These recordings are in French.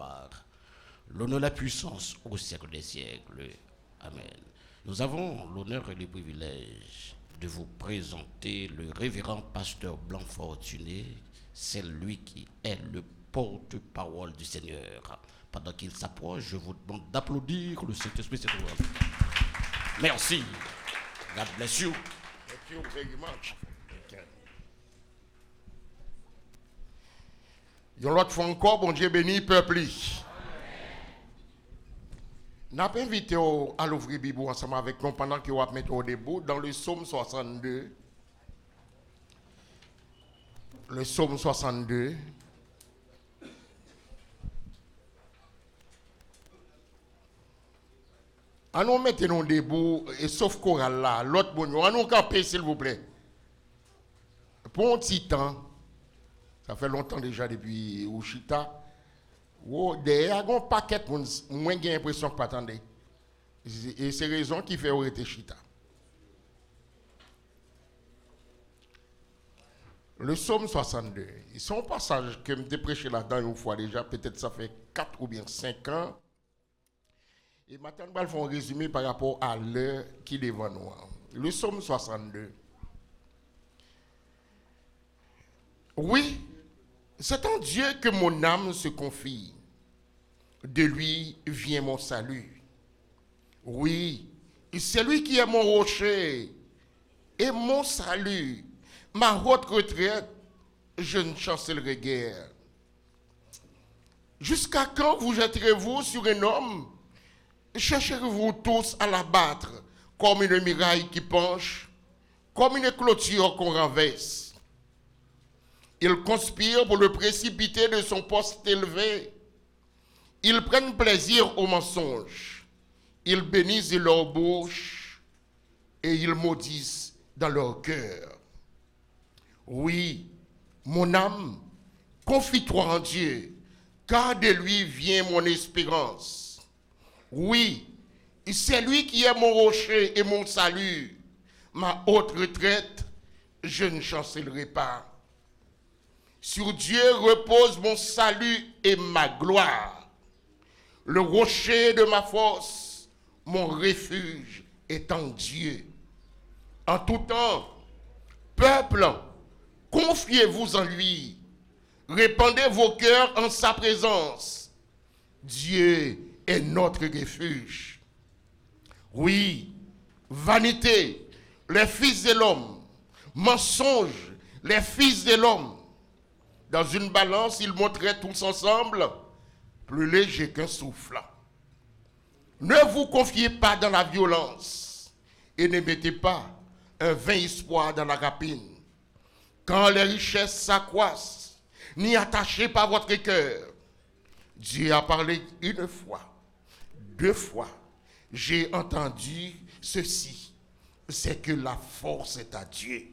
gloire, l'honneur, la puissance au siècle des siècles. Amen. Nous avons l'honneur et le privilège de vous présenter le révérend pasteur Blanc-Fortuné. C'est lui qui est le porte-parole du Seigneur. Pendant qu'il s'approche, je vous demande d'applaudir le Saint-Esprit. Merci. God bless you. Thank you very much. Yon l'autre fois encore, bon Dieu béni, peuple. N'a pas invité à l'ouvrir Bible ensemble avec nous pendant que vous mettez au début dans le psaume 62. Le psaume 62. À nous mettez nous debout et sauf chorale là, l'autre bon, à nous camper s'il vous plaît. Pour un petit temps, ça fait longtemps déjà depuis Ouchita. Derrière, il y a un paquet de monde, moins j'ai l'impression que pas attendez. Et c'est raison qui fait arrêter Chita. Le psaume 62, c'est un passage que je prêché là-dedans une fois déjà, peut-être ça fait 4 ou bien 5 ans. Et maintenant, nous allons faire un résumé par rapport à l'heure qui est devant nous. Le psaume 62. Oui, c'est en Dieu que mon âme se confie. De lui vient mon salut. Oui, c'est lui qui est mon rocher et mon salut. Ma haute retraite, je ne chancellerai guère. Jusqu'à quand vous jetterez-vous sur un homme? Chercherez-vous tous à l'abattre comme une muraille qui penche, comme une clôture qu'on renverse? Ils conspirent pour le précipiter de son poste élevé. Ils prennent plaisir au mensonge. Ils bénissent leur bouche et ils maudissent dans leur cœur. Oui, mon âme, confie-toi en Dieu, car de lui vient mon espérance. Oui, c'est lui qui est mon rocher et mon salut. Ma haute retraite, je ne chancellerai pas. Sur Dieu repose mon salut et ma gloire. Le rocher de ma force, mon refuge est en Dieu. En tout temps, peuple, confiez-vous en lui. Répandez vos cœurs en sa présence. Dieu est notre refuge. Oui, vanité, les fils de l'homme. Mensonge, les fils de l'homme. Dans une balance, ils montraient tous ensemble plus léger qu'un souffle. Ne vous confiez pas dans la violence et ne mettez pas un vain espoir dans la rapine. Quand les richesses s'accroissent, n'y attachez pas votre cœur. Dieu a parlé une fois, 2 fois. J'ai entendu ceci, c'est que la force est à Dieu.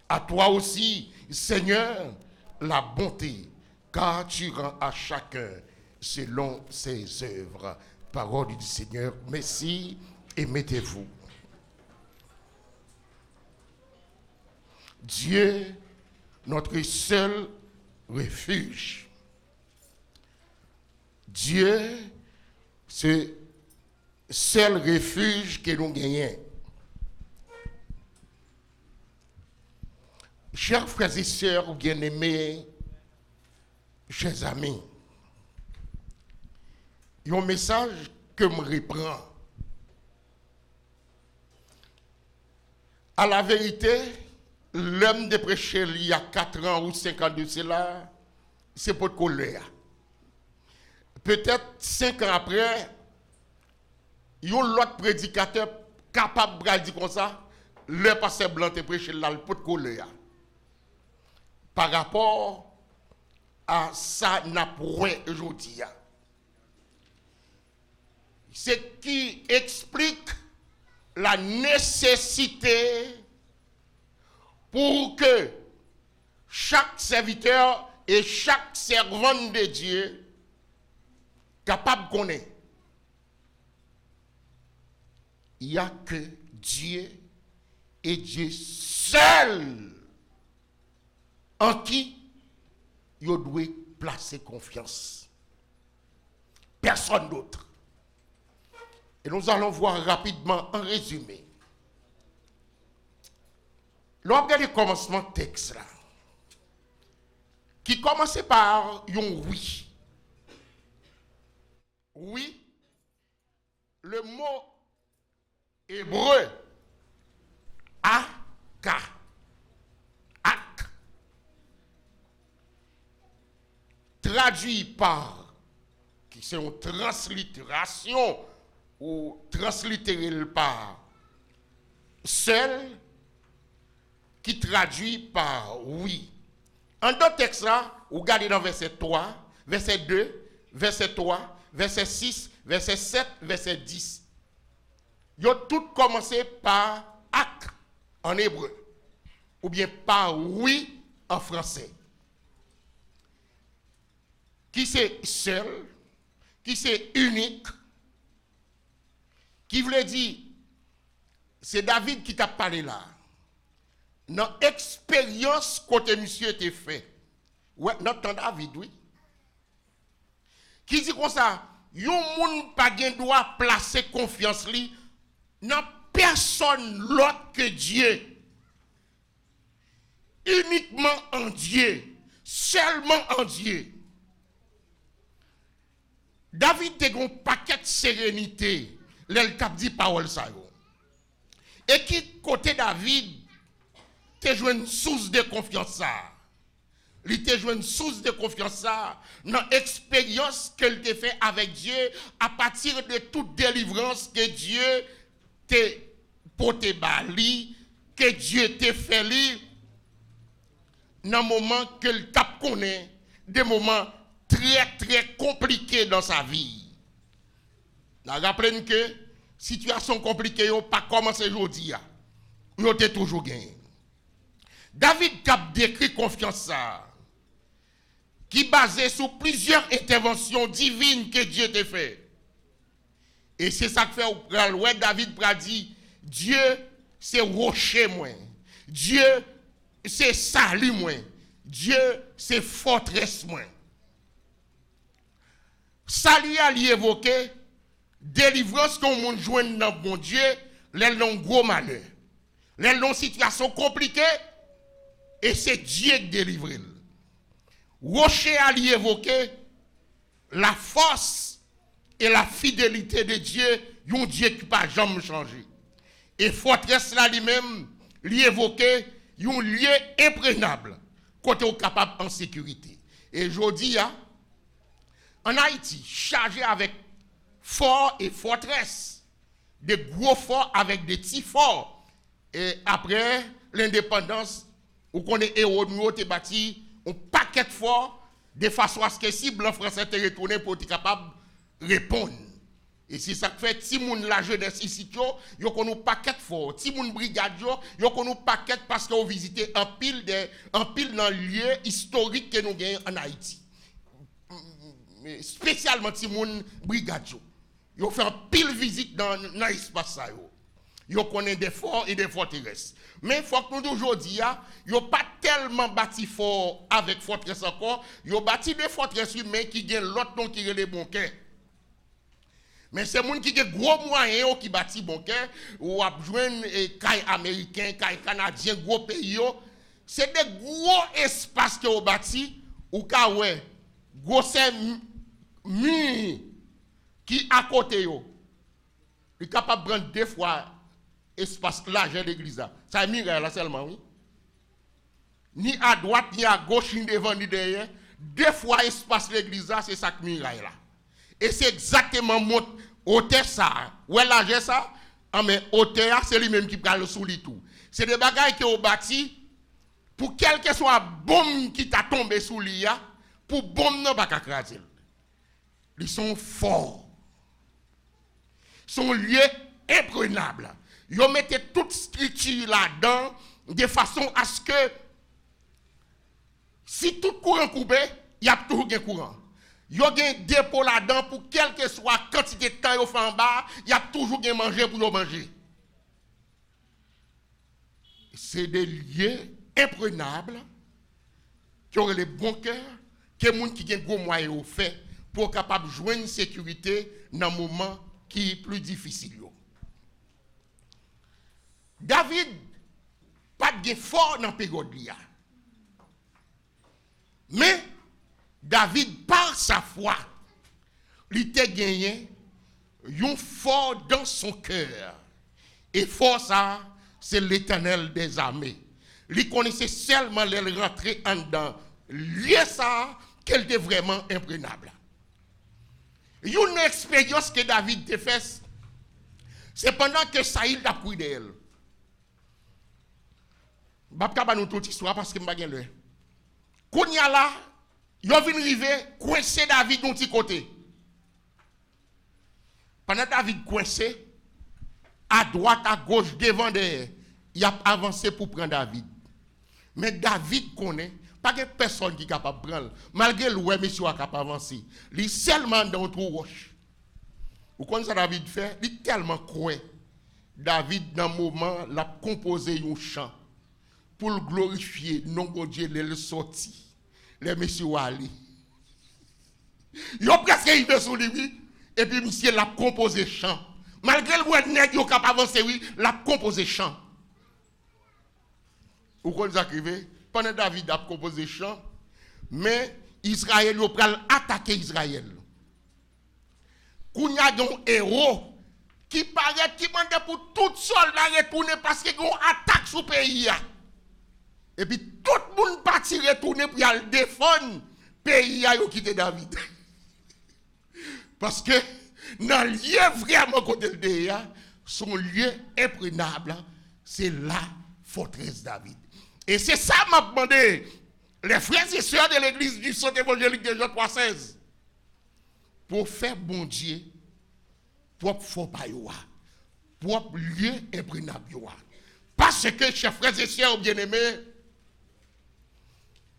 À toi aussi, Seigneur, la bonté, car tu rends à chacun selon ses œuvres. Parole du Seigneur, merci et mettez-vous. Dieu, notre seul refuge. Dieu, c'est le seul refuge que nous gagnons. Chers frères et sœurs bien-aimés, chers amis, il y a un message que me reprend. À la vérité, l'homme de prêcher il y a 4 ans ou 5 ans de cela, c'est pour colère. Peut-être 5 ans après, il y a un autre prédicateur capable de dire comme ça, le pasteur blanc te prêché là, pour colère. Par rapport à ça, n'a point aujourd'hui. Ce qui explique la nécessité pour que chaque serviteur et chaque servante de Dieu capable de connaître. Il n'y a que Dieu et Dieu seul en qui il doit placer confiance. personne d'autre. Et nous allons voir rapidement en résumé. L'on regarde le commencement de texte là, qui commençait par un oui. Oui, le mot hébreu aka, ak, traduit par, qui c'est une translittération ou translittéré par seul, qui traduit par oui. En d'autres textes là, vous regardez dans verset 3, verset 2, verset 3, verset 6, verset 7, verset 10. Ils ont tout commencé par ak en hébreu, ou bien par oui en français. Qui c'est seul, qui c'est unique, qui voulait dire, c'est David qui t'a parlé là. Dans l'expérience côté monsieur était fait. Ouais, notre David, oui. Qui dit comme ça, yon moun pa gen doit placer confiance li dans personne l'autre que Dieu. Uniquement en Dieu, seulement en Dieu. David te gon paquet de sérénité, l'el tap dit parole ça yo. Et qui côté David te joué une source de confiance ça. Il te joué une source de confiance ça dans l'expérience qu'elle te fait avec Dieu à partir de toute délivrance que Dieu te porté bali, que Dieu te fait li dans moment qu'elle tape connaît des moments très très compliqués dans sa vie. Rappelez-nous que situation compliquée yo pas commencé aujourd'hui a. Yo te toujours gagné. David cap décrit confiance ça qui basé sur plusieurs interventions divines que Dieu t'a fait. Et c'est ça que fait ouais, David dit Dieu c'est rocher moi. Dieu c'est salut moi. Dieu c'est forteresse moi. Salut a li évoqué délivrance qu'on moun joine dans bon Dieu, les non gros malheur. Les non situation compliquée et c'est Dieu qui délivre. Rocher a li évoqué la force et la fidélité de Dieu, un Dieu qui pas jamais changé. Et forteresse là lui-même lui évoqué un lieu imprenable côté au capable en sécurité. Et aujourd'hui en Haïti chargé avec fort et forteresse, des gros forts avec des petits forts. Et après l'indépendance, où qu'on est héros nous te bâti un paquet de forts de façon à ce que si blanc français te retourné pour être capable de répondre. Et c'est ça que fait si moun la jeunesse ici yo qu'on nous paquet fort, si moun brigade yo qu'on nous paquet parce qu'on visité un pile dans lieu historique que nous gagnons en Haïti. Spécialement si moun brigade yo fait un pile visite dans l'espace ça yo connaît des forts et des forteresses. Mais faut que nous aujourd'hui yo pas tellement bâti fort avec forteresse encore, yo bâti des forteresses mais qui gagne l'autre nom qui est les bon cœur. Mais c'est moun qui a gros moyens qui bâti bon cœur ou a joindre caille américain, caille canadien, gros pays c'est des gros espaces que ont bâti ou ka ouais gros c'est mur qui à côté yo. Il est capable de prendre 2 fois espace large de l'église là. Ça est miracle là seulement oui. Ni à droite ni à gauche ni devant ni derrière, 2 fois espace de l'église là, c'est ça que miracle là. Et c'est exactement mon hauteur ça. Ouais l'argent ça, mais hauteur c'est lui-même qui prend le sous lit tout. C'est des bagages qui ont bâti pour quel que soit bombe qui t'a tombé sous lit pour bombe non pas craser. Ils sont forts. Sont lieux imprenables. Ils mettent toute structure là-dedans de façon à ce que si tout courant coupé, il y a toujours un courant. Il y a un dépôt là-dedans pour quelle que soit la quantité de temps qu'il fait en bas, il y a toujours un manger pour manger. C'est des lieux imprenables qui ont les bons cœurs, que les gens qui ont gros moyens fait pour capable joindre une sécurité dans un moment qui est plus difficile. David pas de fort dans la période là. Mais David par sa foi, il a gagné un fort dans son cœur. Et fort ça, c'est l'Éternel des armées. Il connaissait seulement les rentrer en dedans. Lié ça, qu'elle était vraiment imprenable. Une expérience que David a faite, c'est pendant que Saïl a pris d'elle. Je ne vais pas nous toute histoire parce que je ne vais pas le. Quand il y a là, il vient arriver, coincer David de petit côté. Pendant David coincé, à droite, à gauche, devant, derrière, il a avancé pour prendre David. Mais David connaît, pas que personne qui est capable de prendre. Malgré le ouais, monsieur est capable d'avancer. Il est seulement dans le trou roche. Vous connaissez ce que David fait? Il est tellement croix. David, dans un moment, il a composé un chant pour le glorifier. Non, bon Dieu, il est sorti. Les messieurs Ali. Ils ont presque arrivé sur lui. Et puis, monsieur l'a composé chant. Malgré le ouais, nèg yo capable d'avancer, oui, l'a composé chant. Vous connaissez ce pendant David a composé chant, mais Israël a pral attaquer Israël. Kounya un héros qui paraît qui demande pour tout soldat retourner parce qu'il y a une attaque sur le pays. Et puis tout le monde parti retourner pour aller défendre le pays qui quitté David. Parce que dans le lieu vraiment côté de Déa, son lieu imprenable, c'est la forteresse David. Et c'est ça m'a demandé les frères et sœurs de l'église du Centre évangélique de Jean 3,16 pour faire bon Dieu, propre fort payoua, propre lieu imprenable. Parce que, chers frères et sœurs bien-aimés,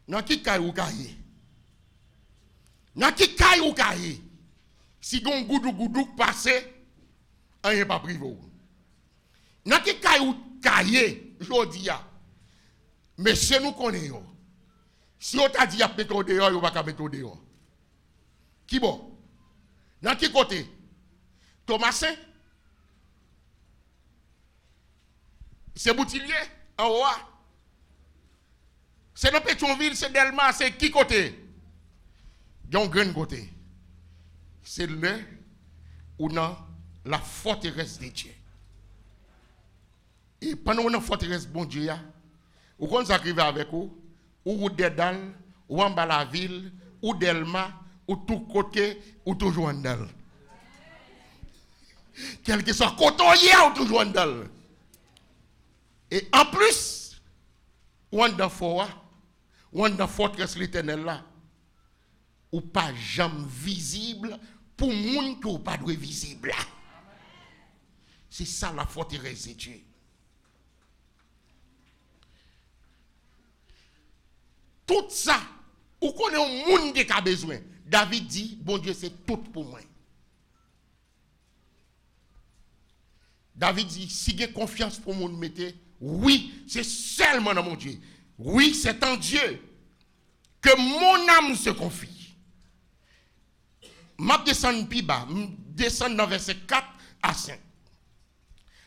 dans qui caillou caillé, dans qui caillou caillé, si gon goudou passé, on n'est pas privé. Dans qui caillou caillé, je dis, mais si nous connaissons, si on t'a dit à mettre au dehors, on va pas mettre au dehors. Qui bon? Dans qui côté? Thomasin? C'est Boutillier? En haut? C'est dans Pétionville, c'est Delma, c'est qui côté? Il y a un grand côté. C'est là où on a la forteresse de Dieu. Et pendant qu'on a la forteresse bon Dieu, ou quand vous arrivez avec vous, ou Dedal, ou en bas la ville, ou Delma, ou tout côté, ou toujours en dalle. Quel que soit côté ou toujours en dalle. Et en plus, ou en dans forêt, ou en dans forteresse l'éternel là, ou pas jamais visible pour monde qui ou pas de visible. C'est ça la forteresse de Dieu. Tout ça, ou qu'on est un monde qui a besoin. David dit, bon Dieu, c'est tout pour moi. David dit, si j'ai confiance pour mon métier, oui, c'est seulement dans mon Dieu. Oui, c'est en Dieu que mon âme se confie. Je descends plus bas, je descends dans verset 4 à 5.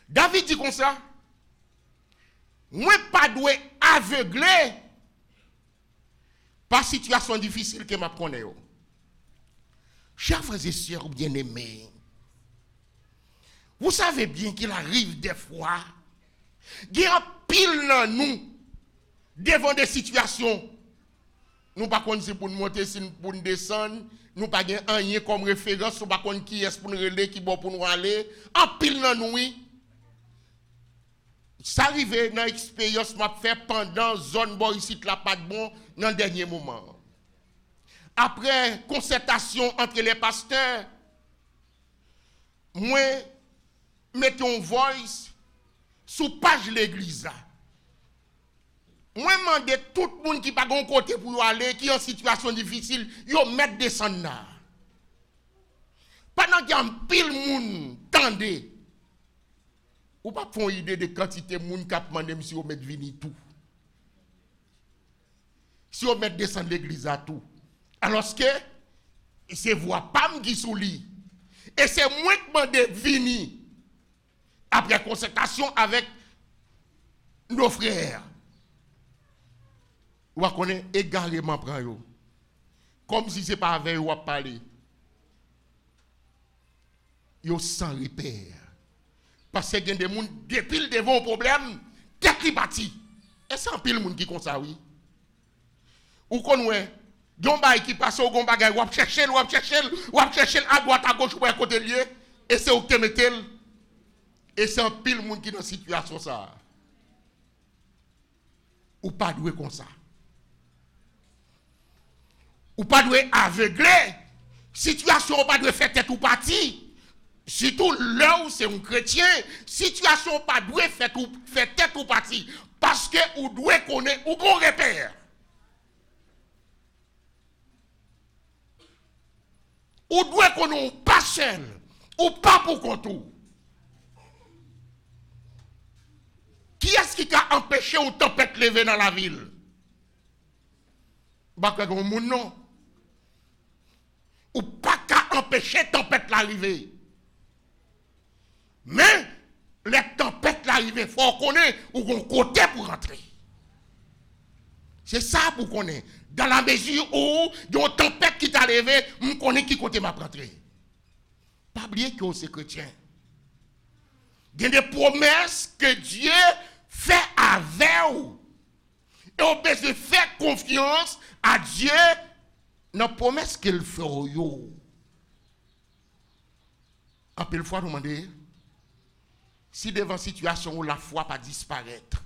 David dit comme ça, moi pas doué aveugler par situation difficile que je connais. Chers frères et sœurs bien-aimés, vous savez bien qu'il arrive des fois, il y a pile dans nous devant des situations. Nous ne pouvons pas si pour nous monter, si pour nous descendre, nous ne pouvons pas rien comme référence, nous ne pouvons pas qui est pour nous relayer, qui est pour nous aller. En pile dans nous, oui. Ça arrive dans l'expérience que je fait pendant zone bon ici, là, pas de bon, dans le dernier moment. Après concertation entre les pasteurs, moi, mettons voice sous page de l'église. Moi, je demande tout le monde qui n'a pas de côté pour aller, qui est en situation difficile, yo mettre descendre là. Pendant qu'il y a un pile de monde, tendez. Ou pas pour une idée de quantité de monde qui a demandé si on met vini tout. Si on met descendre l'église à tout. Alors que c'est voix pam qui sous lui. Et c'est moi qui m'a devini après concertation avec nos frères. Ou qu'on est également prend yo. Comme si c'est pas avec ou à parler. Yo sans repère. Parce que y a des gens depuis devant un problème, tête li bâti. Et c'est un pile monde qui comme ça oui. Ou qu'on ouais, gon bay qui passe au gon bagay ou chercher à droite à gauche ou à côté lié et c'est au temetel. Et c'est un pile monde qui dans situation ça. Ou pas doué comme ça. Ou pas doué aveugler. Situation ou pas doué faire tête ou parti. Surtout là où c'est un chrétien, situation pas doué faire tête ou parti. Parce que ou doué connaître ou qu'on repère. Ou doué connaître pas seul. Ou pas pour contour. Qui est-ce qui a empêché une tempête lever dans la ville? Bah, que mon non. Ou pas qu'à empêcher tempête l'arrivée. Mais, les tempêtes l'arrivée, il faut connaître où on côté pour rentrer. C'est ça pour connaître. Dans la mesure où il y a une tempête qui t'a levé, on connaît qui côté m'a rentrer. Pas oublier que c'est chrétien. Il y a des promesses que Dieu fait avec vous. Et on peut se faire confiance à Dieu dans la promesse qu'il fait au yo. En pile fois, nous demandons si devant situation où la foi pas disparaître.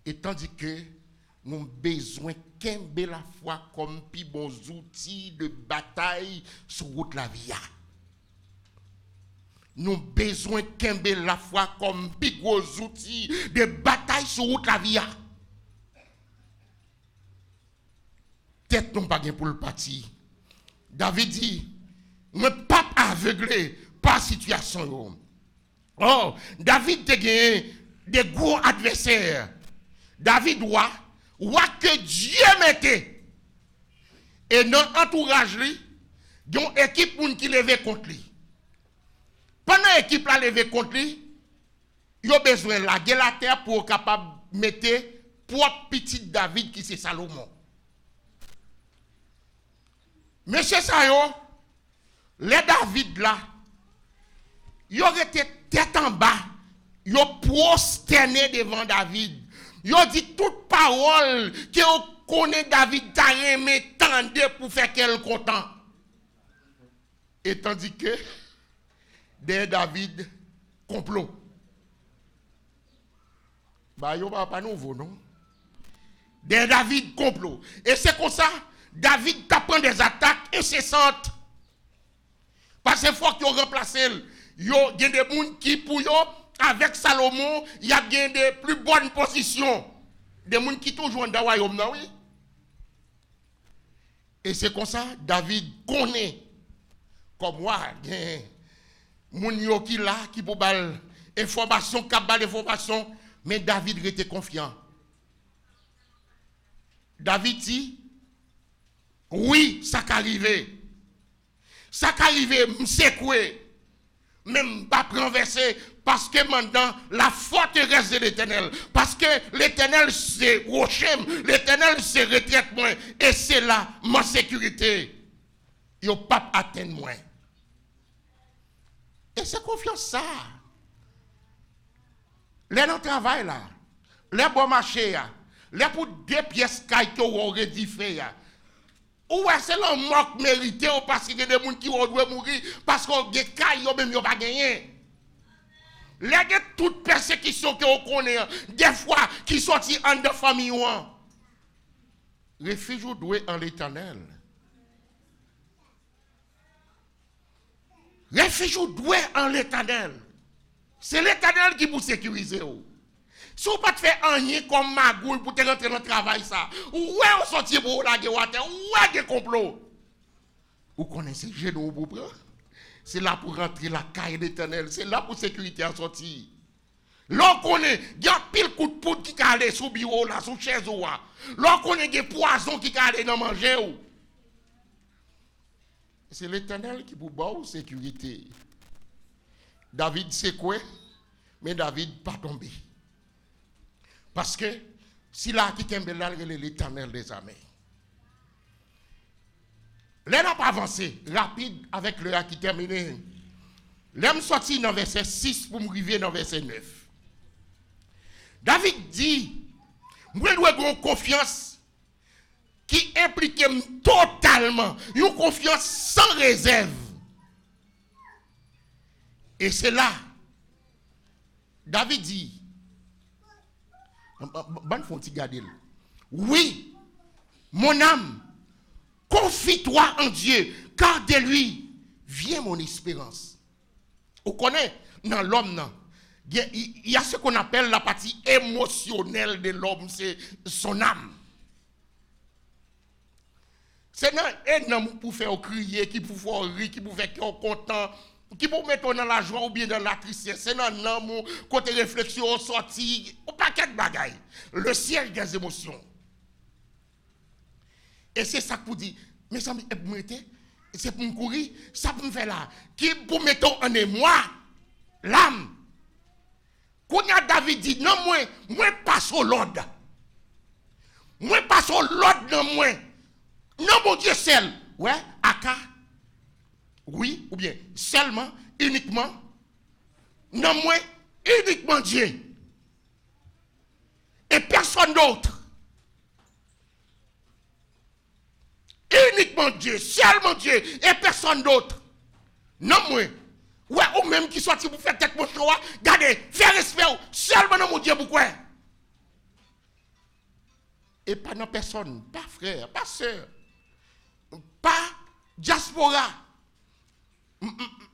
Et tandis que nous avons besoin de la foi comme plus bons outils de bataille sur route la vie. Nous avons besoin de la foi comme plus gros outils de bataille sur route la vie. Tête non pas pour le parti. David dit, ne pas aveuglé par situation. Oh, David a gagné des gros adversaires. David voit que Dieu mettait. Et dans l'entourage, il y a une équipe qui levait contre lui. Pendant l'équipe la levé contre lui, il a besoin de la terre pour capable de mettre propre petit David qui c'est Salomon. Monsieur Sayo, les David là, ils ont été tête en bas, ils ont prosterné devant David. Ils ont dit toute parole que on connaît David t'a mais tendez pour faire qu'elle content. Et tandis que derrière David, complot. Bah, il n'y a pas nouveau, non? Derrière David, complot. Et c'est comme ça, David t'apprend des attaques incessantes. Parce qu'il faut qu'il remplace. Il y a des gens qui, pour eux, avec Salomon, il y a des plus bonnes positions. Des gens qui toujours dans le royaume, oui. Et c'est comme ça, David connaît, comme moi, moun yo qui là, qui peut bal information, kabal information, mais David était confiant. David dit, oui, ça qu'arrivé. Ça qu'arrivé, m'sekoué, même pas renversé, parce que maintenant, la forteresse de l'Éternel, parce que l'Éternel c'est rocher, l'Éternel c'est retraite moi, et c'est là ma sécurité. Yo pas atteindre moi. Et c'est confiance ça. Les dans travail là, les bon marché là, les pour deux pièces caille que on rédifé là. Ou c'est l'homme manque mérité parce que des gens qui doivent mourir parce qu'on des caille yo même yo pas gagner. Les toute persécution que on connaît des fois qui sorti en de famille ou refuge doué en l'Éternel. Refuge doué en l'Éternel. C'est l'Éternel qui vous sécurise. Si vous ne faites pas rien comme magouille pour te rentrer dans le travail, ça, où est-ce qu'on sortit pour la guerre, où est-ce complot? Vous connaissez le genou pour prendre? C'est là pour rentrer la caille d'Éternel. C'est là pour sécurité en sortie. L'on connaît, il y a pile coup de poudre qui calé sous le bureau, là, sous chaise. L'on connaît des poisons qui calé dans manger. C'est l'Éternel qui vous bat en sécurité. David c'est quoi? Mais David pas tombé. Parce que si là qui tombe là, l'Éternel des armées. Là n'a pas avancé, rapide avec le qui terminé. L'homme sorti dans verset 6 pour me arriver dans verset 9. David dit, moi dois avoir confiance qui implique totalement, une confiance sans réserve. Et c'est là, David dit, bonne fonti garder. Oui, mon âme, confie-toi en Dieu, car de lui vient mon espérance. Vous connaissez, dans l'homme, il y a ce qu'on appelle la partie émotionnelle de l'homme, c'est son âme. C'est un homme pour faire crier, qui pour faire rire, qui pour faire content, qui pour mettre dans la joie ou bien dans la tristesse. C'est un homme côté réflexion sorti, au paquet de bagailles. Le ciel des émotions. Et c'est ça que vous dites, mes amis, c'est pour me courir, ça pour me faire là. Qui pour mettre en émoi l'âme. Quand David dit, non, moi pas sur l'ordre. Moi pas sur l'ordre, non, moi. Non, mon Dieu, seul. Ouais, Aka. Oui, ou bien seulement, uniquement. Non, moi, uniquement Dieu. Et personne d'autre. Uniquement Dieu, seulement Dieu, et personne d'autre. Non, moi. Ouais, ou même qui sorti pour faire tête mon choix, regardez, faire respect, seulement non, mon Dieu, pourquoi? Et pas non personne, pas frère, pas soeur. Pas diaspora.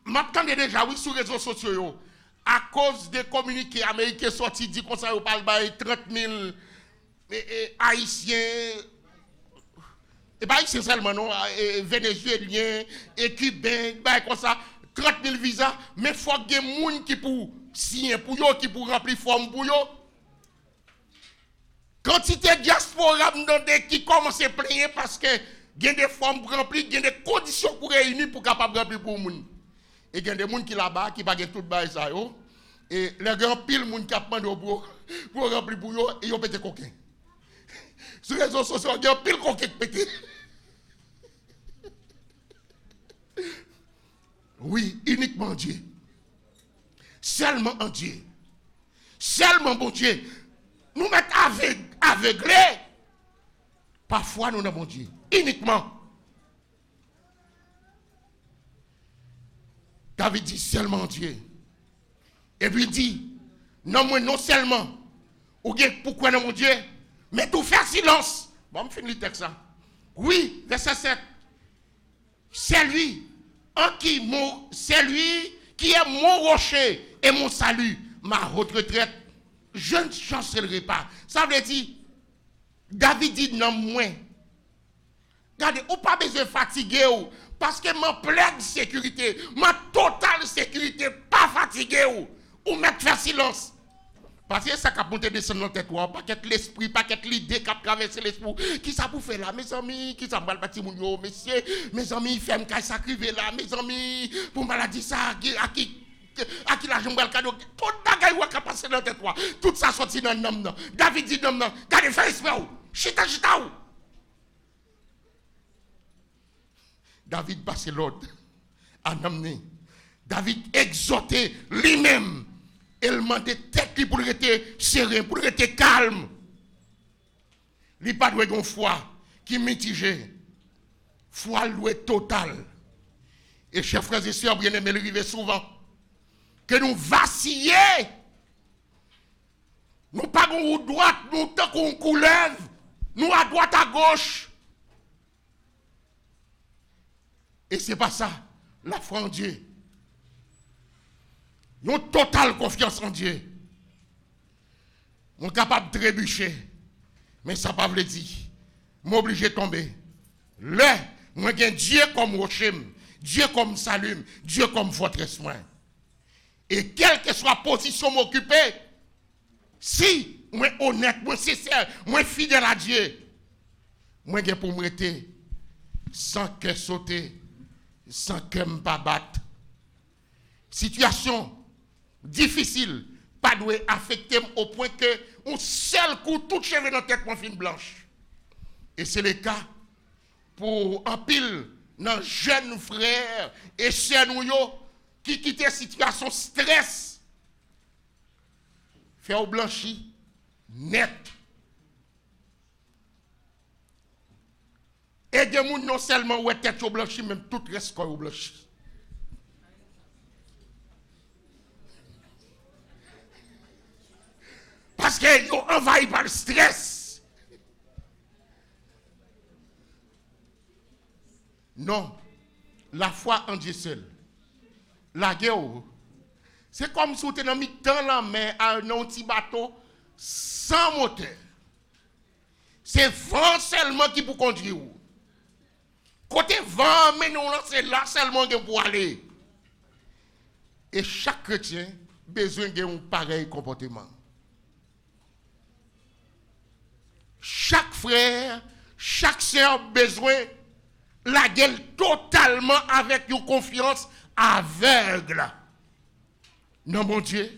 M'attendez déjà, oui, sur les réseaux sociaux, à cause des communiqués américains sortis, dit qu'on s'en parle de 30 000 Haïtiens, et pas Haïtiens seulement, non, Vénézuéliens, et Cubains, comme ça, 30 000 visas, mais il faut qu'il y ait des gens qui pour signer pour eux, qui pour remplir forme pour eux. Quantité de diaspora qui commence à plaindre parce que il y a des formes pour remplir, il y a des conditions pour réunir pour capable remplir pour les gens. Et il y a des gens qui là-bas qui pas tout bail ça yo. Et les grands pile monde qui demandé pour remplir pour eux et ils pété coquin. Sur les réseaux sociaux, il y a pile coquin pété. Oui, uniquement Dieu. Seulement en Dieu. Seulement bon Dieu. Nous mettons aveuglés. Parfois nous n'avons Dieu. Uniquement. David dit seulement Dieu. Et puis il dit, non, moi non seulement, ou bien pourquoi non mon Dieu, mais tout faire silence. Bon, je finis le texte ça. Oui, verset 7. C'est lui, c'est lui qui est mon rocher et mon salut, ma retraite. Je ne chancellerai pas. Ça veut dire, David dit non, moi. Regardez, ou pas besoin de fatiguer, parce que ma pleine sécurité, ma totale sécurité, pas fatigué, ou mettre faire silence. Parce que ça qui a monté descendre dans tête, pas qu'être l'esprit, pas qu'être l'idée qui a traversé l'esprit. Qui ça pour faire là, mes amis? Qui ça va le bâtir, messieurs? Mes amis, femme qui s'acrive là, mes amis, pour maladie ça, à qui la jambe le cadeau, tout le bagage qui a passé dans tête, tout ça sorti dans le nom. David dit non, regardez, fais esprit, chita. David passe l'ordre à amener. David exhortait lui-même. Il demandait tête pour rester serein, pour rester calme. Il n'a pas de foi qui mitigée. Foi louée totale. Et chers frères et sœurs, bien aimés, il arrive souvent que nous vacillons. Nous pas à droite, nous tant qu'on coulève. Nous à droite, à gauche. Et ce n'est pas ça, la foi en Dieu. Une totale confiance en Dieu. On est capable de trébucher, mais ça ne veut pas dire, m'obliger de tomber. Là, moi j'ai Dieu comme rocher, Dieu comme salut, Dieu comme forteresse. Et quelle que soit la position m'occuper, si moi honnête, moi sincère, moi fidèle à Dieu, moi j'ai pour me rester sans que sauter sans qu'elle pas battre. Situation difficile, pas doit affecter au point que un seul coup, tout cheveux dans la tête pour fin blanche. Et c'est le cas pour un pile dans jeunes frères et sœurs qui quittent situation stress. Faire blanchi net. Et des gens non seulement ouais tête au blanchi, même tout reste corps au blanchi. Parce qu'ils sont envahis par le stress. Non, la foi en Dieu seul. La guerre, c'est comme si vous étiez dans la mer à un petit bateau sans moteur. C'est vent seulement qui peut conduire. Côté vent, mais non, c'est là seulement que pour aller. Et chaque chrétien a besoin d'un pareil comportement. Chaque frère, chaque sœur a besoin de la gueule totalement avec une confiance aveugle dans mon Dieu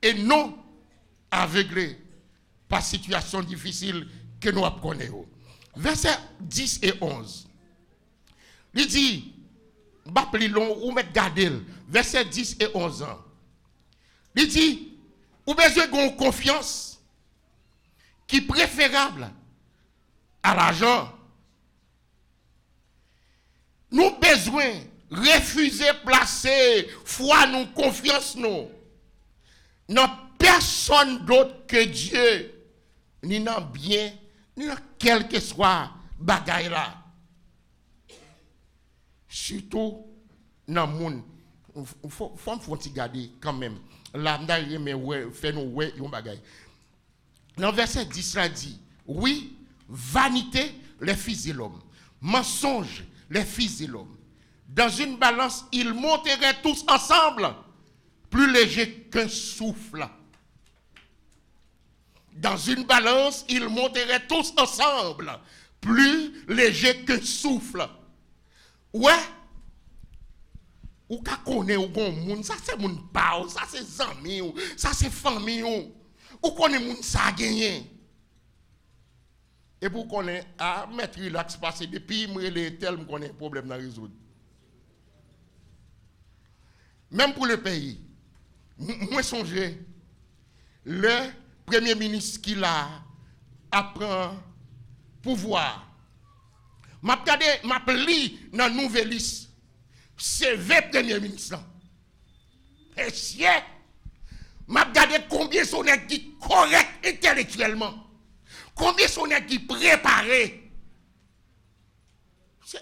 et non aveuglé par situation difficile que nous connaissons. Versets 10 et 11. Il dit, pas plus long, ou mettre garder, verset 10 et 11 ans. Il dit, ou besoin de confiance qui est préférable à l'argent. Nous avons besoin de refuser placer foi, nous, confiance, nous, dans personne d'autre que Dieu, ni dans bien, ni dans quel que soit bagaille là. Surtout dans le monde. Il faut garder quand même. Là, nous un bagaille. Dans le verset 10, ça dit, oui, vanité, les fils de l'homme. Mensonge, les fils de l'homme. Dans une balance, ils monteraient tous ensemble, plus léger qu'un souffle. Dans une balance, ils monteraient tous ensemble, plus léger qu'un souffle. Ouais, ou ka connaît ou gon moun, ça c'est moun pa, ça c'est amis, ça c'est famille. Ou connaît moun ça gagné. Et pour connaître à mettre relax passer depuis moi les tel me connaît problème à résoudre. Même pour le pays. Moi songer le premier ministre qui l'a apprend pouvoir. M'a regardé m'a li dans nouvelle liste. C'est 20 premiers ministres. Et si m'a regardé combien sont qui correct intellectuellement. Combien sont qui préparés.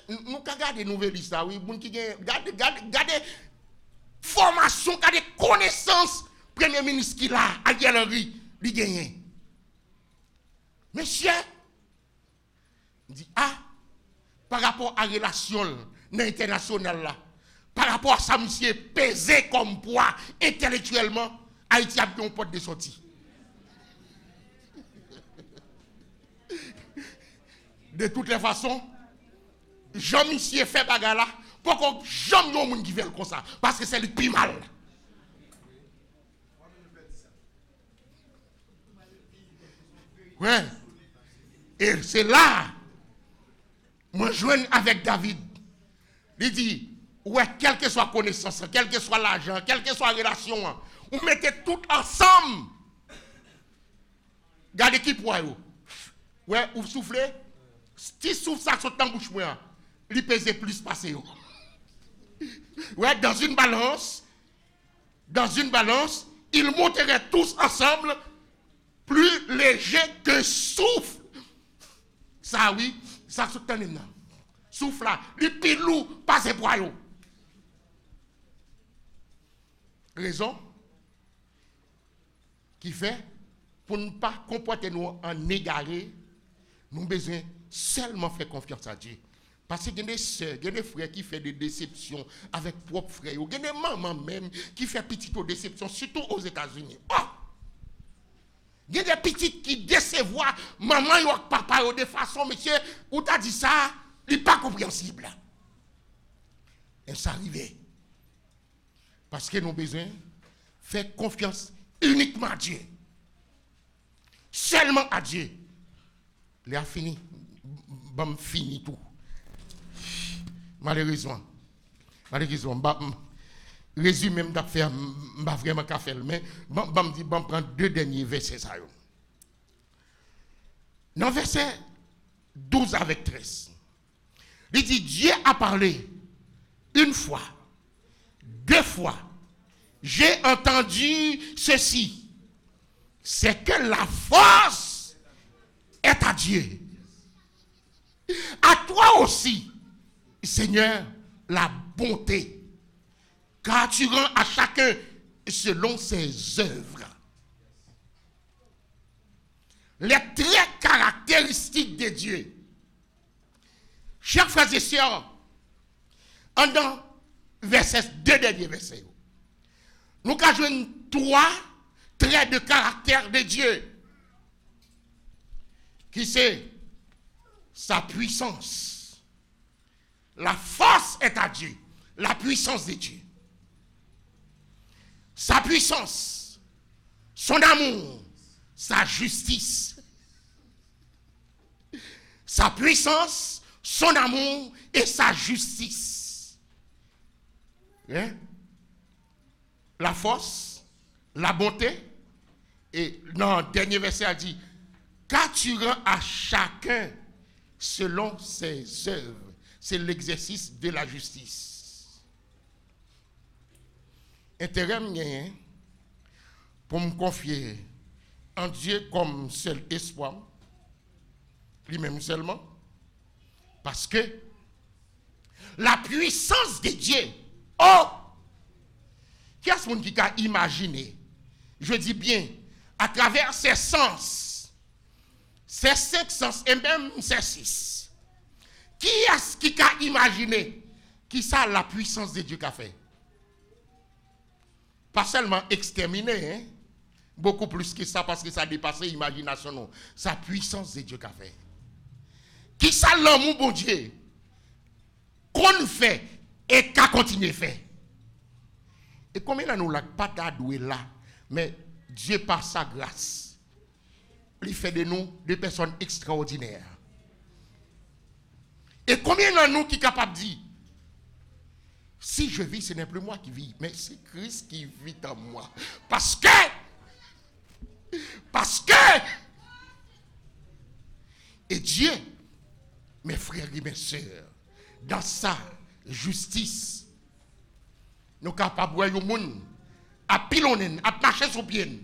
Nous regardons nouvelle liste oui, moun qui regardez formation, regardez connaissance premier ministre qui l'a Ariel Henry, li gagné. Monsieur dit par rapport à la relation internationale là, par rapport à ça, monsieur pesé comme poids intellectuellement, Haïti a bien un porte de sortie. De toutes les façons, Jean-Michel fait bagarre là, pour qu'on jamais yon moun qui veut comme ça, parce que c'est le plus mal. Ouais. Et c'est là, moi je joins avec David. Il dit, ouais, quelle que soit la connaissance, quel que soit l'argent, quelle que soit la relation, vous mettez tout ensemble. Gardez qui pour vous. Ouais, vous soufflez. Si souffle ça saute dans la bouche, il pèse plus passer. Ouais, dans une balance, ils monteraient tous ensemble plus léger que souffle. Ça oui, ça saute dans les mains. Souffle là, il pilou passe pour vous. Raison qui fait pour ne pas comporter nous en égaré, nous avons besoin seulement faire confiance à Dieu. Parce qu'il y a des sœurs, il y a des frères qui font des déceptions avec propres frères. Il y a des mamans même qui font petites déceptions, surtout aux États-Unis. Oh! Il y a des petites qui décevent maman et papa de façon, monsieur, où tu as dit ça, il n'est pas compréhensible. Et ça arrivait. Parce que nous avons besoin de faire confiance uniquement à Dieu. Seulement à Dieu. Il a fini. Bon, fini tout. Malheureusement, résumé, je faire vraiment qu'à faire, mais je vais prendre deux derniers versets. Dans verset 12 avec 13, il dit, Dieu a parlé une fois, deux fois. J'ai entendu ceci. C'est que la force est à Dieu. À toi aussi, Seigneur, la bonté. Car tu rends à chacun selon ses œuvres. Les traits caractéristiques de Dieu. Chers frères et sœurs, dans deux derniers versets, nous avons trois traits de caractère de Dieu. Qui c'est sa puissance. La force est à Dieu. La puissance de Dieu. Sa puissance, son amour, sa justice. Sa puissance, son amour et sa justice. Hein? La force, la bonté. Et dans le dernier verset, elle dit, car tu rends à chacun selon ses œuvres. C'est l'exercice de la justice. Intérêt mien pour me confier en Dieu comme seul espoir, lui-même seulement, parce que la puissance de Dieu, oh, qui a ce monde qui a imaginé, je dis bien, à travers ses sens, ses 5 sens et même ses 6, qui est-ce qui a imaginé qui ça la puissance de Dieu qu'a fait? Pas seulement exterminer, hein? Beaucoup plus que ça parce que ça dépasse l'imagination. Non. Sa puissance de Dieu qu'a fait. Qui ça l'amour bon Dieu qu'on fait et qu'a continué à faire. Et combien là nous l'a pas d'adoué là, mais Dieu par sa grâce, il fait de nous des personnes extraordinaires. Et combien de nous qui sont capables de dire, si je vis, ce n'est plus moi qui vis, mais c'est Christ qui vit en moi. Parce que, et Dieu, mes frères et mes sœurs, dans sa justice, nous sommes capables de voir le monde à pilonner, à marcher sur pied.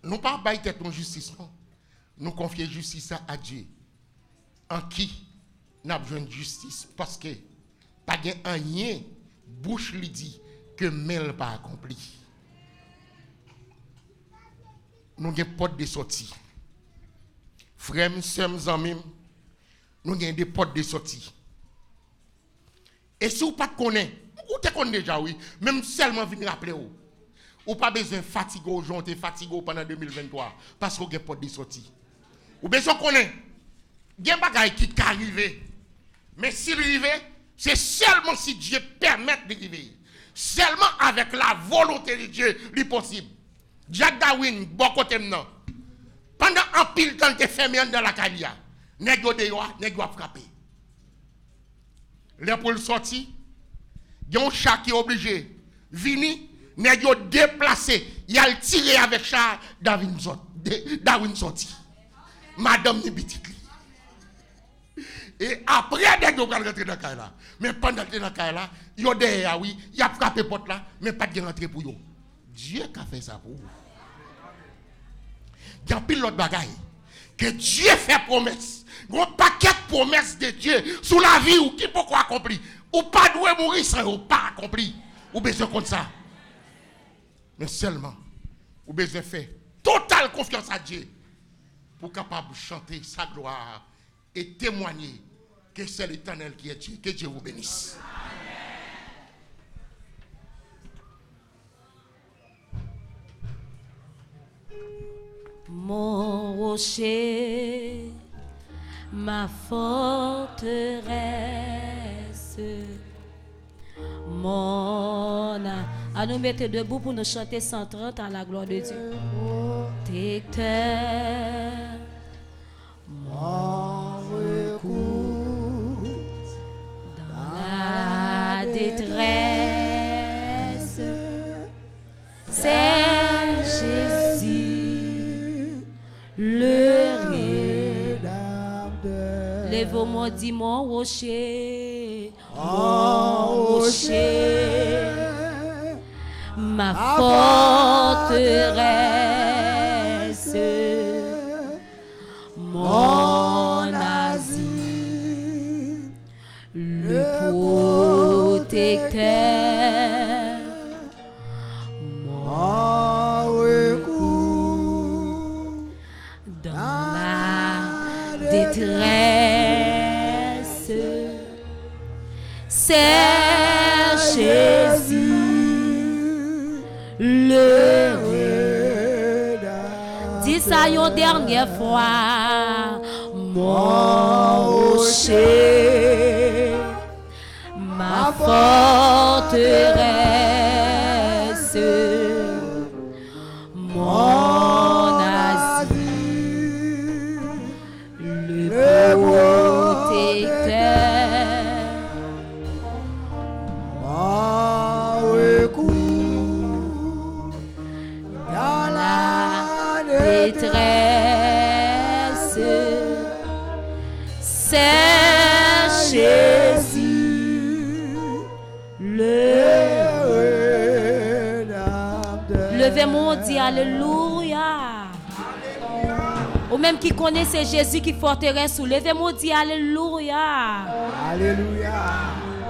Nous pas bailler tête en justice, non. Nous confions justice à Dieu. En qui nous avons besoin de justice parce que pas de rien bouche lui dit que mêle pas accompli. Nous avons porte de sortie. Frères, sœurs, amis, nous avons des portes de sortie. Et si vous ne connaissez pas, vous te connaissez déjà, oui, même seulement venir rappeler vous. Ou pas besoin de fatiguer aux gens, fatigué pendant 2023 parce que vous avez porte de sortie. Ou besoin de connaître. Il y a des choses qui arrivent. Mais s'il arrive, c'est seulement si Dieu permet d'arriver. Seulement avec la volonté de Dieu, c'est possible. Jack Darwin, bon côté maintenant. Pendant un pile temps que fermé dans la carrière, nègre de yo, nègre frappé. Là pour le sortir, il y a un chat qui est obligé venir, nègre déplacé, il a tiré avec chat Darwin sorti. Madame ni petite. Et après, dès que vous rentrer dans la caille là, mais pendant que dans la caille là, il y a derrière, oui, il a frappé porte là, mais pas de rentrer pour vous. Dieu qui a fait ça pour vous. Il y a pile l'autre bagaille. Que Dieu fait promesse. Un paquet de promesses de Dieu sur la vie ou qui peut quoi accomplir. Ou pas doué mourir sans ou pas accompli. Ou besoin comme ça. Mais seulement, ou besoin faire totale confiance à Dieu pour capable chanter sa gloire et témoigner que c'est l'Éternel qui est Dieu. Que Dieu vous bénisse. Mon rocher, ma forteresse, À nous mettre debout pour nous chanter 130 à la gloire de Dieu. Protecteur, mon recours dans la détresse, c'est Jésus, le Rédempteur. Lève-moi, dis mon rocher, ma forteresse, mon asile, le protecteur, mon recours dans la détresse, c'est Jésus. Le dis ça une dernière fois, mon rocher, ma forteresse, mon asile, le protecteur, mon recours dans la détresse, c'est Jésus, le Rédempteur. Levez-moi, dit alléluia. Ou même qui connaît c'est Jésus qui forteresse, levez-moi, dit alléluia. Alléluia.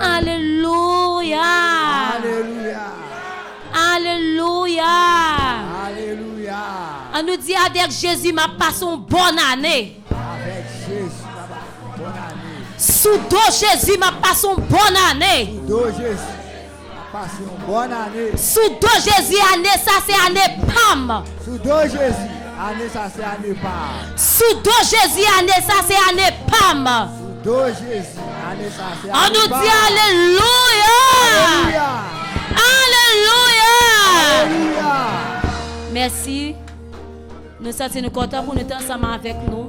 Alléluia. Alléluia. Alléluia. Alléluia. On nous dit avec Jésus m'a passé une bonne année. Avec Jésus, bonne année. Sous dos Jésus m'a passé une bonne année. Sous dos Jésus, passé une bonne année. Sous dos Jésus année ça c'est année Pam. Sous dos Jésus, année ça c'est année Pam. Sous dos Jésus année ça c'est année Pam. Sous dos Jésus, année ça c'est année On nous dit alléluia. Alléluia. Alléluia. Alléluia. Merci. Nous sommes contents pour nous être ensemble avec nous.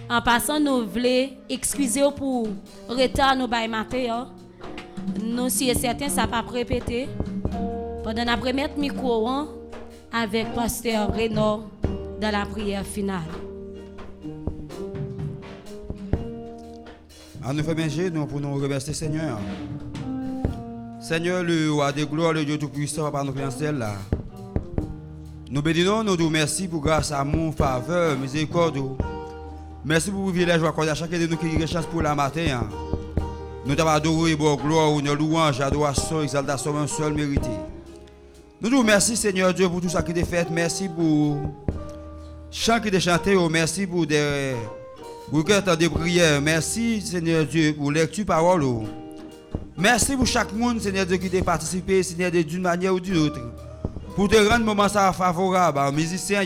En passant, nous voulons excuser pour le retard nous bail matin. Nous sommes certains ça pas répéter. Pendant la première micro avec pasteur Renaud dans la prière finale. En nous fait bien nous pour nous remercier Seigneur. Seigneur, le roi de gloire, le Dieu tout-puissant, par nos ciel là. Nous bénissons, nous disons merci pour grâce, amour, faveur, miséricorde. Merci pour le privilège accordé à chacun de nous qui a chance pour la matin. Nous t'avons adoré, pour gloire, une louange, adoration, exaltation, un seul mérité. Nous disons merci Seigneur Dieu pour tout ça qui est fait. Merci pour chant qui est chanté. Merci pour des requêtes de prière. Merci Seigneur Dieu pour lecture parole. Merci pour chaque monde Seigneur Dieu qui a participé Seigneur Dieu d'une manière ou d'une autre. Pour te rendre moment ça favorable aux musiciens,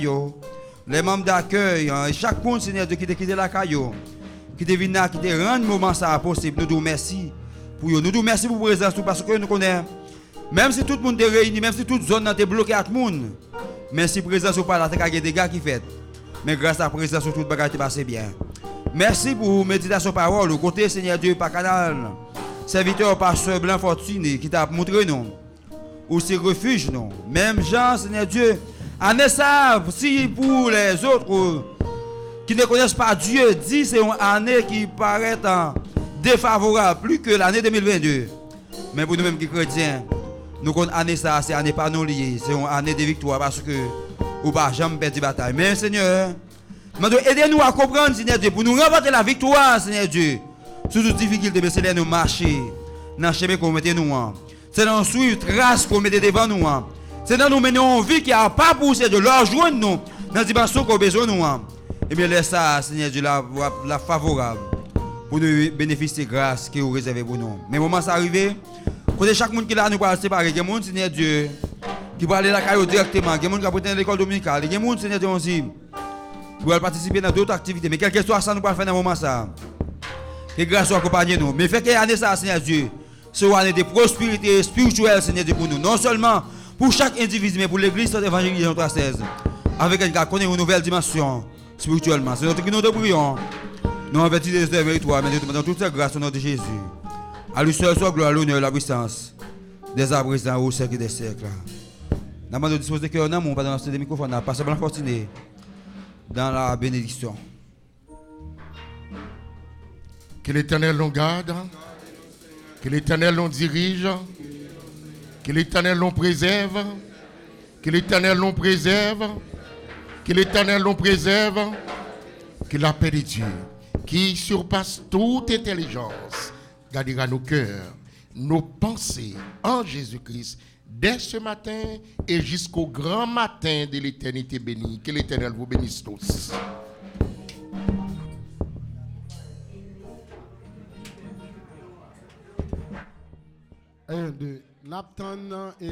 les membres d'accueil, et chaque monde Seigneur Dieu qui a quitté la caillou, qui te vient qui te rend moment ça possible. Nous disons merci pour nous disons merci pour présence parce que nous connaissons. Même si tout le monde est réuni, même si toute zone est bloquée à tout le monde, merci pour présence par là, il y a des gars qui fait. Mais grâce à la présence, tout le monde est passé bien. Merci pour méditation parole, au côté Seigneur Dieu par canal. Serviteur pasteur Blanc Fortuné qui t'a montré nous. Ou c'est refuge non. Même Jean, Seigneur Dieu, en ça, si pour les autres qui ne connaissent pas Dieu, dit c'est une année qui paraît défavorable, plus que l'année 2022. Mais pour nous-mêmes qui chrétiens, nous connaissons année ça, c'est année pas non liée, c'est une année de victoire parce que ou pas jamais perdre la bataille. Mais Seigneur, aidez-nous à comprendre, Seigneur Dieu, pour nous remporter la victoire, Seigneur Dieu. Sous toutes difficultés, mais c'est là nous marcher dans le chemin qu'on mette nous. C'est dans suivre trace qu'on mette devant nous. C'est dans nous mener en vie qui n'a pas poussé de leur joindre nous dans la dimension qu'on a besoin de nous. Et bien laisse ça, Seigneur Dieu, la favorable pour nous bénéficier de grâce qui est réservée pour nous. Mais le moment ça arrive, quand chaque monde qui est là, nous va séparer. Il y a des gens, Seigneur Dieu, qui va aller à la caille directement. Il y a des gens qui vont à l'école dominicale. Il y a des gens, Seigneur Dieu, aussi, qui vont participer dans d'autres activités. Mais quel que soit ça, nous va faire dans le moment ça. Que grâce soit accompagnée nous. Mais fait que l'année ça, Seigneur Dieu, soit une année de prospérité spirituelle, Seigneur Dieu, pour nous. Non seulement pour chaque individu, mais pour l'église évangélique de 316. Avec un gars connaît une nouvelle dimension spirituellement. C'est notre qui nous te prions. Nous en vertu des œuvres et toi, mais nous demandons toute la grâce au nom de Jésus. À lui seul soit gloire, l'honneur, la puissance. Des arbres au siècle des siècles. Nous demandons de disposer que nous pas dans ce microphone, pas seulement fortuné dans la bénédiction. Que l'Éternel nous garde, que l'Éternel nous dirige, que l'Éternel nous préserve, que l'Éternel nous préserve, que l'Éternel nous préserve, que la paix de Dieu, qui surpasse toute intelligence, gardera nos cœurs, nos pensées en Jésus-Christ, dès ce matin et jusqu'au grand matin de l'éternité bénie. Que l'Éternel vous bénisse tous. Un, deux. L'apton